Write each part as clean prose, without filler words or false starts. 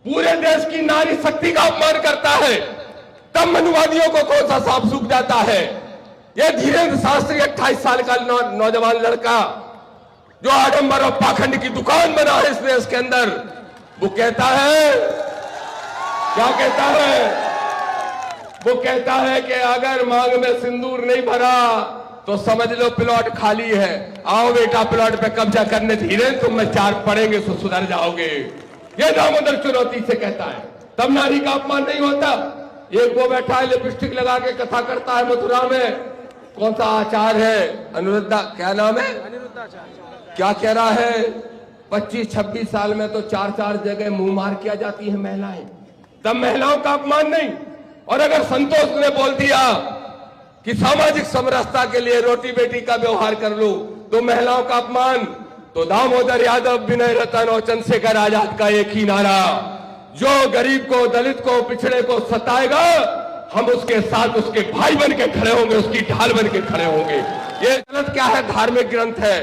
पूरे देश की नारी शक्ति का अपमान करता है, तब मनुवादियों को कौन सा सांप सूख जाता है। यह धीरेन्द्र शास्त्री 28 साल का नौजवान लड़का जो आडंबर और पाखंड की दुकान बना है इस देश के अंदर, वो कहता है, क्या कहता है? वो कहता है कि अगर मांग में सिंदूर नहीं भरा तो समझ लो प्लॉट खाली है, आओ बेटा प्लॉट पे कब्जा करने, धीरेन्द्र तुम में चार पड़ेंगे तो सुधर जाओगे। ये दामोदर चुनौती से कहता है, तब नारी का अपमान नहीं होता। एक वो बैठा है लिपस्टिक लगा के कथा करता है मथुरा में, कौन सा आचार है, अनिरुद्धा, क्या नाम है, क्या कह रहा है, 25-26 साल में तो 4-4 जगह मुंह मार किया जाती है महिलाएं, तब महिलाओं का अपमान नहीं। और अगर संतोष ने बोल दिया कि सामाजिक समरसता के लिए रोटी बेटी का व्यवहार कर लो तो महिलाओं का अपमान, तो दामोदर यादव, विनय रतन और चंद्रशेखर आजाद का एक ही नारा, जो गरीब को, दलित को, पिछड़े को सताएगा हम उसके साथ उसके भाई बन के खड़े होंगे, उसकी ढाल बन के खड़े होंगे। ये गलत क्या है, धार्मिक ग्रंथ है।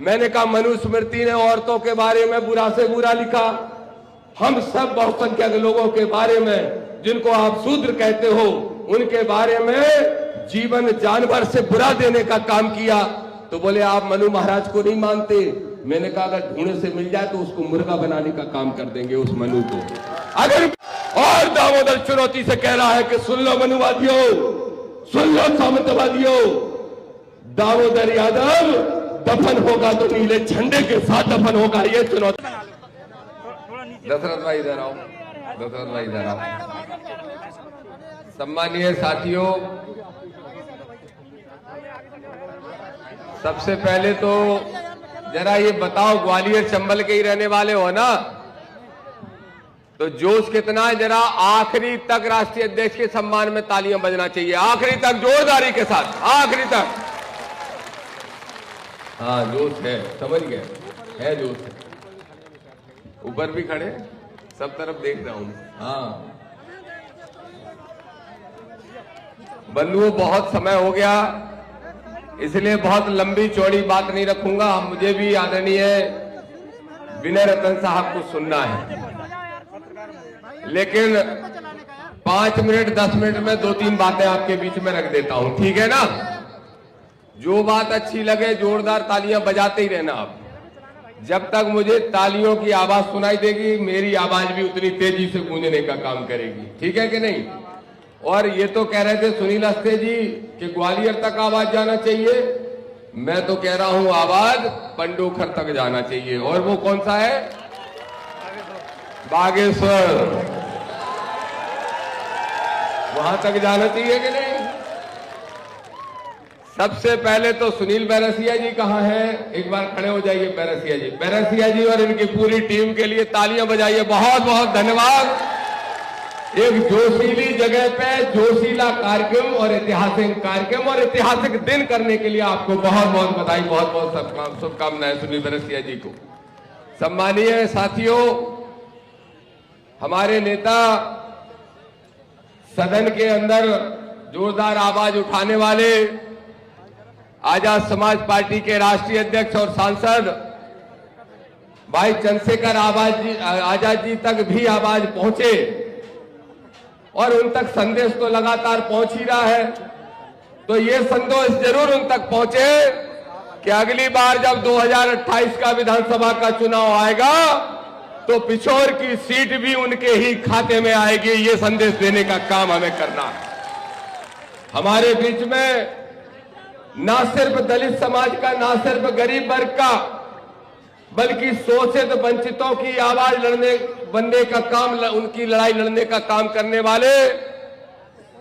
मैंने कहा मनुस्मृति ने औरतों के बारे में बुरा से बुरा लिखा, हम सब बहुसंख्यक लोगों के बारे में जिनको आप शूद्र कहते हो उनके बारे में जीवन जानवर से बुरा देने का काम किया। तो बोले आप मनु महाराज को नहीं मानते। मैंने कहा अगर ढूंढे से मिल जाए तो उसको मुर्गा बनाने का काम कर देंगे उस मनु को। अगर और दामोदर चुनौती से कह रहा है कि सुन लो मनुवादियों, सुन लो सामंतवादियों, दामोदर यादव दफन होगा तो नीले झंडे के साथ दफन होगा। ये चुनौती। दशरथ भाई इधर आओ, दशरथ भाई इधर आओ। सम्मानीय साथियों, सबसे पहले तो जरा ये बताओ, ग्वालियर चंबल के ही रहने वाले हो ना, तो जोश कितना है? जरा आखिरी तक राष्ट्रीय अध्यक्ष के सम्मान में तालियां बजना चाहिए, आखिरी तक जोरदारी के साथ, आखिरी तक। हाँ जोश है, समझ गए, है जोश है। ऊपर भी खड़े, सब तरफ देख रहा हूं। हाँ बंधुओं, बहुत समय हो गया, इसलिए बहुत लंबी चौड़ी बात नहीं रखूंगा। मुझे भी आदरणीय विनय रतन साहब को सुनना है, लेकिन 5 मिनट 10 मिनट में 2-3 बातें आपके बीच में रख देता हूं, ठीक है ना? जो बात अच्छी लगे जोरदार तालियां बजाते ही रहना आप। जब तक मुझे तालियों की आवाज सुनाई देगी मेरी आवाज भी उतनी तेजी से गूंजने का काम करेगी, ठीक है कि नहीं? और ये तो कह रहे थे सुनील अस्ते जी कि ग्वालियर तक आवाज जाना चाहिए, मैं तो कह रहा हूं आवाज पंडोखर तक जाना चाहिए। और वो कौन सा है? बागेश्वर, वहां तक जाना चाहिए कि नहीं? सबसे पहले तो सुनील बैरसिया जी कहां हैं? एक बार खड़े हो जाइए बैरसिया जी। बैरसिया जी और इनकी पूरी टीम के लिए तालियां बजाइए, बहुत बहुत धन्यवाद। एक जोशीली जगह पे जोशीला कार्यक्रम और ऐतिहासिक कार्यक्रम और ऐतिहासिक दिन करने के लिए आपको बहुत बहुत बधाई, बहुत बहुत शुभकामनाएं सुनील बैरसिया जी को। सम्मानीय साथियों, हमारे नेता सदन के अंदर जोरदार आवाज उठाने वाले आजाद समाज पार्टी के राष्ट्रीय अध्यक्ष और सांसद भाई चंद्रशेखर आजाद जी तक भी आवाज पहुंचे और उन तक संदेश तो लगातार पहुंच ही रहा है। तो ये संदेश जरूर उन तक पहुंचे कि अगली बार जब 2028 का विधानसभा का चुनाव आएगा तो पिछोर की सीट भी उनके ही खाते में आएगी। ये संदेश देने का काम हमें करना है। हमारे बीच में ना सिर्फ दलित समाज का, ना सिर्फ गरीब वर्ग का, बल्कि शोषित वंचितों की आवाज बनने का काम, उनकी लड़ाई लड़ने का काम करने वाले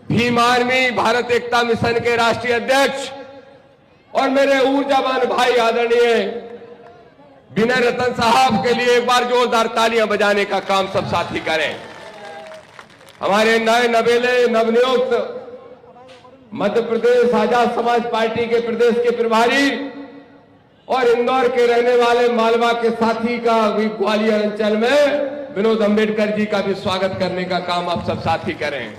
भीम आर्मी भारत एकता मिशन के राष्ट्रीय अध्यक्ष और मेरे ऊर्जावान भाई आदरणीय विनय रतन साहब के लिए एक बार जोरदार तालियां बजाने का काम सब साथी करें। हमारे नए नवेले नवनियुक्त मध्य प्रदेश आजाद समाज पार्टी के प्रदेश के प्रभारी और इंदौर के रहने वाले मालवा के साथी का भी ग्वालियर अंचल में विनोद अंबेडकर जी का भी स्वागत करने का काम आप सब साथी करें।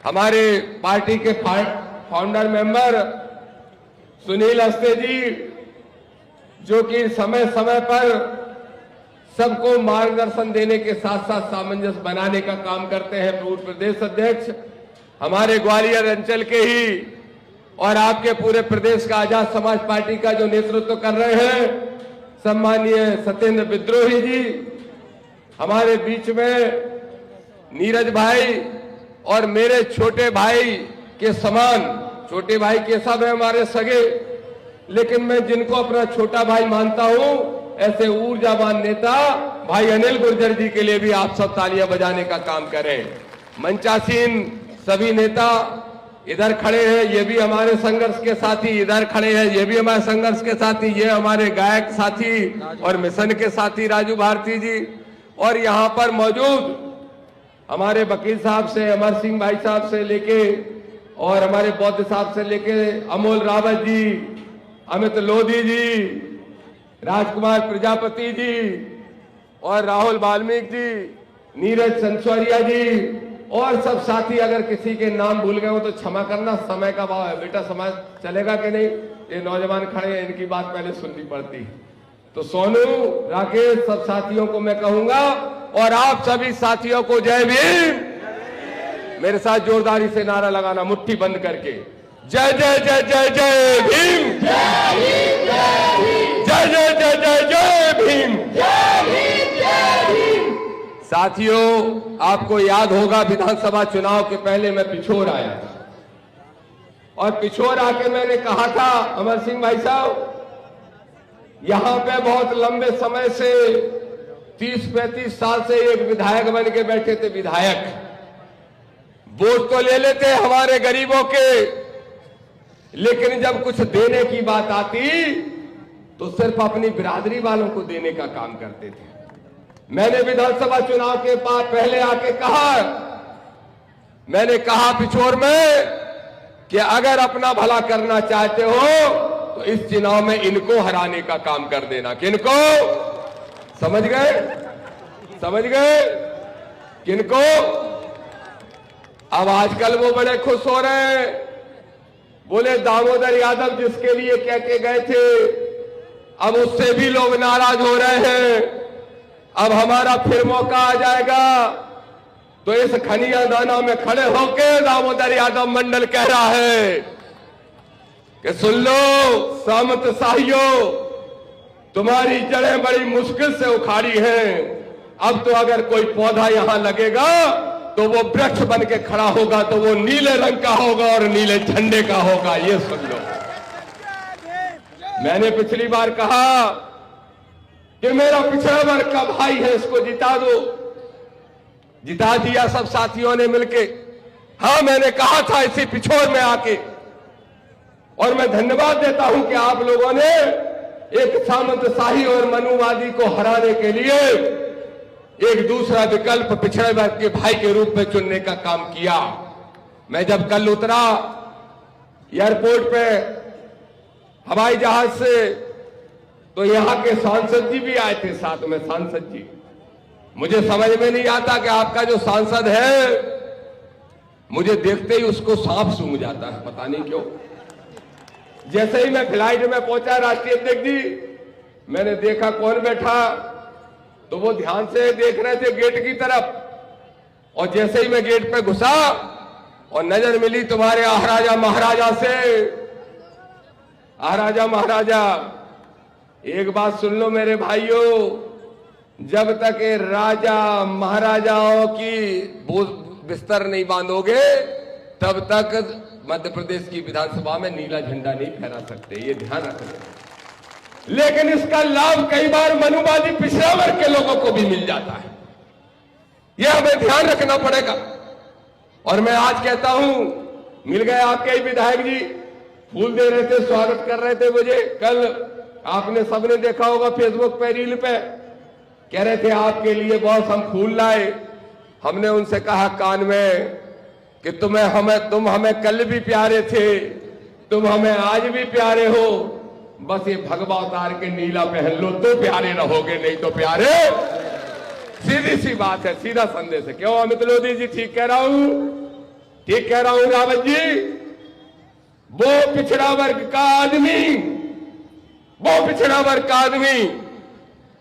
हमारे पार्टी के फाउंडर मेंबर सुनील अस्ते जी, जो कि समय समय पर सबको मार्गदर्शन देने के साथ साथ सामंजस्य बनाने का काम करते हैं। पूर्व प्रदेश अध्यक्ष हमारे ग्वालियर अंचल के ही और आपके पूरे प्रदेश का आजाद समाज पार्टी का जो नेतृत्व कर रहे हैं सम्माननीय सत्येंद्र विद्रोही जी, हमारे बीच में नीरज भाई और मेरे छोटे भाई के समान, छोटे भाई के सब है हमारे सगे, लेकिन मैं जिनको अपना छोटा भाई मानता हूं ऐसे ऊर्जावान नेता भाई अनिल गुर्जर जी के लिए भी आप सब तालियां बजाने का काम करें। मंचासीन सभी नेता इधर खड़े हैं, ये भी हमारे संघर्ष के साथी, इधर खड़े हैं ये भी हमारे संघर्ष के साथी, ये हमारे गायक साथी और मिशन के साथी राजू भारती जी, और यहाँ पर मौजूद हमारे वकील साहब से अमर सिंह भाई साहब से लेके और हमारे बौद्ध साहब से लेके अमोल रावत जी, अमित लोधी जी, राजकुमार प्रजापति जी और राहुल वाल्मीकि जी, नीरज संसौरिया जी और सब साथी। अगर किसी के नाम भूल गए हो तो क्षमा करना, समय का भाव है बेटा, समय चलेगा कि नहीं। ये नौजवान खड़े हैं, इनकी बात पहले सुननी पड़ती है। तो सोनू, राकेश, सब साथियों को मैं कहूंगा और आप सभी साथियों को जय भीम। मेरे साथ जोरदारी से नारा लगाना मुट्ठी बंद करके, जय जय जय जय जय भीम, जय जय जय जय जय भीम। साथियों, आपको याद होगा विधानसभा चुनाव के पहले मैं पिछोर आया था और पिछोर आके मैंने कहा था अमर सिंह भाई साहब, यहां पे बहुत लंबे समय से 30-35 साल से एक विधायक बन के बैठे थे। विधायक वोट तो ले लेते हमारे गरीबों के, लेकिन जब कुछ देने की बात आती तो सिर्फ अपनी बिरादरी वालों को देने का काम करते थे। मैंने विधानसभा चुनाव के बाद पहले आके कहा, मैंने कहा पिछोर में कि अगर अपना भला करना चाहते हो तो इस चुनाव में इनको हराने का काम कर देना। किनको? समझ गए? समझ गए? किनको? अब आजकल वो बड़े खुश हो रहे हैं, बोले दामोदर यादव जिसके लिए कह के गए थे अब उससे भी लोग नाराज हो रहे हैं, अब हमारा फिर मौका आ जाएगा। तो इस खनिया दाना में खड़े होकर दामोदर यादव मंडल कह रहा है कि सुन लो सामंत शाहियों, तुम्हारी जड़ें बड़ी मुश्किल से उखाड़ी हैं, अब तो अगर कोई पौधा यहां लगेगा तो वो वृक्ष बन के खड़ा होगा, तो वो नीले रंग का होगा और नीले झंडे का होगा, ये सुन लो। मैंने पिछली बार कहा कि मेरा पिछड़ा वर्ग का भाई है, इसको जिता दो, जिता दिया सब साथियों ने मिलके। हां, मैंने कहा था इसी पिछोर में आके, और मैं धन्यवाद देता हूं कि आप लोगों ने एक सामंतशाही और मनुवादी को हराने के लिए एक दूसरा विकल्प पिछड़े वर्ग के भाई के रूप में चुनने का काम किया। मैं जब कल उतरा एयरपोर्ट पे हवाई जहाज से, तो यहां के सांसद जी भी आए थे साथ में। सांसद जी, मुझे समझ में नहीं आता कि आपका जो सांसद है, मुझे देखते ही उसको सांप सूंघ जाता है, पता नहीं क्यों। जैसे ही मैं फ्लाइट में पहुंचा राष्ट्रीय अध्यक्ष जी, मैंने देखा कौन बैठा, तो वो ध्यान से देख रहे थे गेट की तरफ, और जैसे ही मैं गेट पे घुसा और नजर मिली तुम्हारे महाराजा महाराजा से। महाराजा महाराजा, एक बात सुन लो मेरे भाइयों, जब तक ये राजा महाराजाओं की बिस्तर नहीं बांधोगे तब तक मध्य प्रदेश की विधानसभा में नीला झंडा नहीं फहरा सकते, ये ध्यान रखना। लेकिन इसका लाभ कई बार मनुवादी पिछड़ा वर्ग के लोगों को भी मिल जाता है, यह हमें ध्यान रखना पड़ेगा। और मैं आज कहता हूं, मिल गए आपके ही विधायक जी, फूल दे रहे थे, स्वागत कर रहे थे मुझे। कल आपने सबने देखा होगा फेसबुक पे, रील पे, कह रहे थे आपके लिए बॉस हम फूल लाए। हमने उनसे कहा कान में कि तुम हमें कल भी प्यारे थे, तुम हमें आज भी प्यारे हो, बस ये भगवा उतार के नीला पहन लो तो प्यारे रहोगे, नहीं तो प्यारे। सीधी सी बात है, सीधा संदेश है। क्यों अमित लोधी जी, ठीक कह रहा हूं? ठीक कह रहा हूं रावत जी? वो पिछड़ा वर्ग का आदमी, वो पिछड़ा वर्ग का आदमी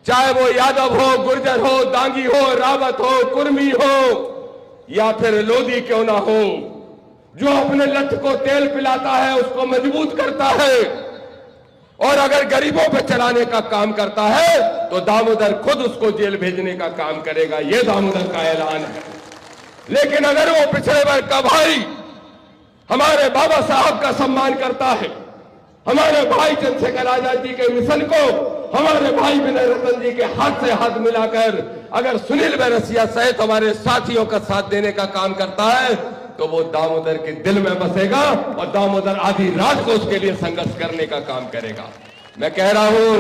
चाहे वो यादव हो, गुर्जर हो, दांगी हो, रावत हो, कुर्मी हो या फिर लोधी क्यों ना हो, जो अपने लठ को तेल पिलाता है उसको मजबूत करता है और अगर गरीबों पे चलाने का काम करता है तो दामोदर खुद उसको जेल भेजने का काम करेगा। यह दामोदर का ऐलान है। लेकिन अगर वो पिछड़े वर्ग का भाई हमारे बाबा साहब का सम्मान करता है, हमारे भाई चंद्रशेखर आजाद जी के मिशन को हमारे भाई विनय रतन जी के हाथ से हाथ मिलाकर अगर सुनील बैरसिया सहित हमारे साथियों का साथ देने का काम करता है तो वो दामोदर के दिल में बसेगा और दामोदर आधी रात को उसके लिए संघर्ष करने का काम करेगा। मैं कह रहा हूं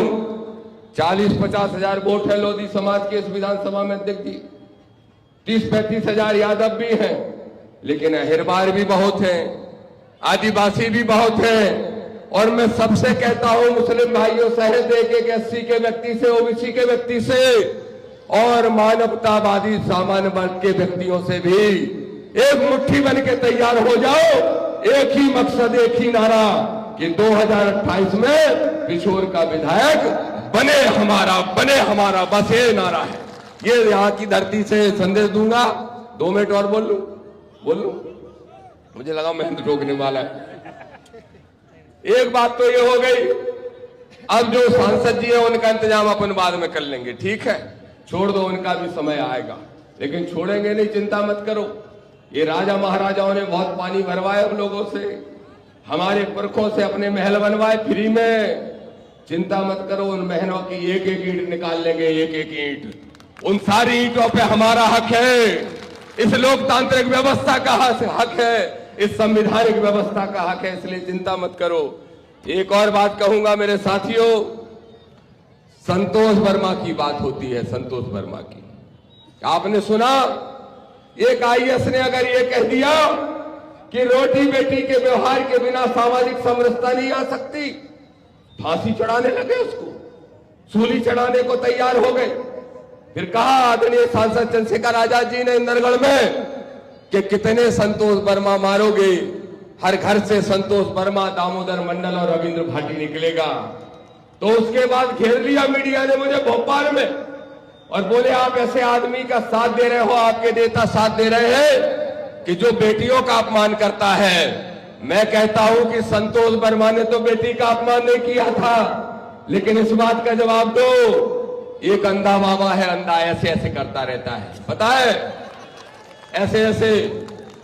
40-50 हजार वोट है लोधी समाज के इस विधानसभा में, अध्यक्ष जी 30-35 हजार यादव भी हैं, लेकिन अहिरबार भी बहुत हैं, आदिवासी भी बहुत हैं और मैं सबसे कहता हूं मुस्लिम भाइयों सहित एक एससी के व्यक्ति से, ओबीसी के व्यक्ति से और मानवतावादी सामान्य वर्ग के व्यक्तियों से भी एक मुट्ठी बन के तैयार हो जाओ। एक ही मकसद, एक ही नारा कि 2028 में पिछोर का विधायक बने हमारा, बस ये नारा है। ये यहां की धरती से संदेश दूंगा। 2 मिनट और बोल लूं, मुझे लगा मैं रोकने वाला है। एक बात तो ये हो गई, अब जो सांसद जी है उनका इंतजाम अपन बाद में कर लेंगे, ठीक है, छोड़ दो, उनका भी समय आएगा, लेकिन छोड़ेंगे नहीं, चिंता मत करो। ये राजा महाराजाओं ने बहुत पानी भरवाए हम लोगों से, हमारे पुरखों से अपने महल बनवाए फ्री में, चिंता मत करो, उन महलों की एक एक ईंट निकाल लेंगे, एक एक ईंट। उन सारी ईंटों पे हमारा हक है, इस लोकतांत्रिक व्यवस्था का हक है, इस संवैधानिक व्यवस्था का हक है, इसलिए चिंता मत करो। एक और बात कहूंगा मेरे साथियों, संतोष वर्मा की बात होती है, संतोष वर्मा की आपने सुना, एक आईएएस ने अगर ये कह दिया कि रोटी बेटी के व्यवहार के बिना सामाजिक समरसता नहीं आ सकती, फांसी चढ़ाने लगे, उसको सूली चढ़ाने को तैयार हो गए। फिर कहा आदरणीय सांसद चंद्रशेखर आजाद जी ने इंदरगढ़ में कि कितने संतोष वर्मा मारोगे, हर घर से संतोष वर्मा, दामोदर मंडल और रविंद्र भाटी निकलेगा। तो उसके बाद घेर लिया मीडिया ने मुझे भोपाल में और बोले आप ऐसे आदमी का साथ दे रहे हो, आपके नेता साथ दे रहे हैं कि जो बेटियों का अपमान करता है। मैं कहता हूं कि संतोष वर्मा ने तो बेटी का अपमान नहीं किया था, लेकिन इस बात का जवाब दो, एक अंधा बाबा है, अंधा ऐसे ऐसे करता रहता है, पता है, ऐसे ऐसे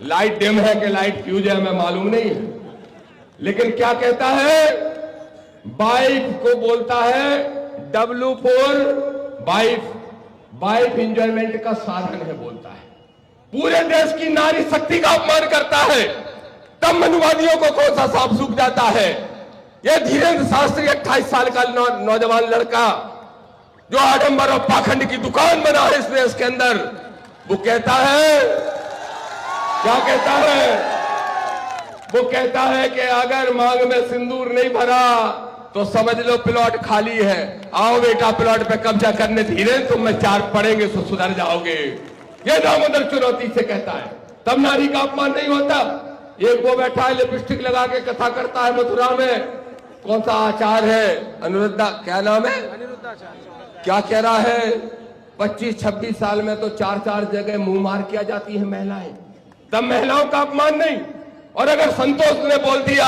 लाइट डिम है कि लाइट फ्यूज है हमें मालूम नहीं है, लेकिन क्या कहता है, वाइफ को बोलता है W4 वाइफ इंजॉयमेंट का साधन है बोलता है, पूरे देश की नारी शक्ति का अपमान करता है, तब मनुवादियों को कौन सा सांप सूख जाता है। यह धीरेन्द्र शास्त्री 28 साल का नौजवान लड़का जो आडंबर और पाखंड की दुकान बना है इस देश के अंदर, वो कहता है, क्या कहता है, वो कहता है कि अगर मांग में सिंदूर नहीं भरा तो समझ लो प्लॉट खाली है, आओ बेटा प्लॉट पे कब्जा करने, धीरेन्द्र तुम में 4 पड़ेंगे तो सुधर जाओगे। ये दामोदर चुनौती से कहता है, तब नारी का अपमान नहीं होता। एक वो बैठा है लिपस्टिक लगा के कथा करता है मथुरा में, कौन सा आचार है, अनिरुद्धा, क्या नाम है, क्या कह रहा है, 25-26 साल में तो 4 जगह मुंह मार किया जाती है महिलाएं, तब महिलाओं का अपमान नहीं। और अगर संतोष ने बोल दिया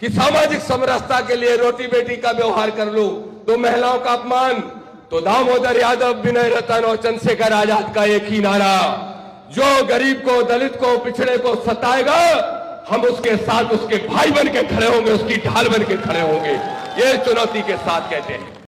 कि सामाजिक समरसता के लिए रोटी बेटी का व्यवहार कर लो तो महिलाओं का अपमान, तो दामोदर यादव, विनय रतन और चंद्रशेखर आजाद का एक ही नारा, जो गरीब को, दलित को, पिछड़े को सताएगा, हम उसके साथ उसके भाई बन के खड़े होंगे, उसकी ढाल बन के खड़े होंगे। ये चुनौती के साथ कहते हैं।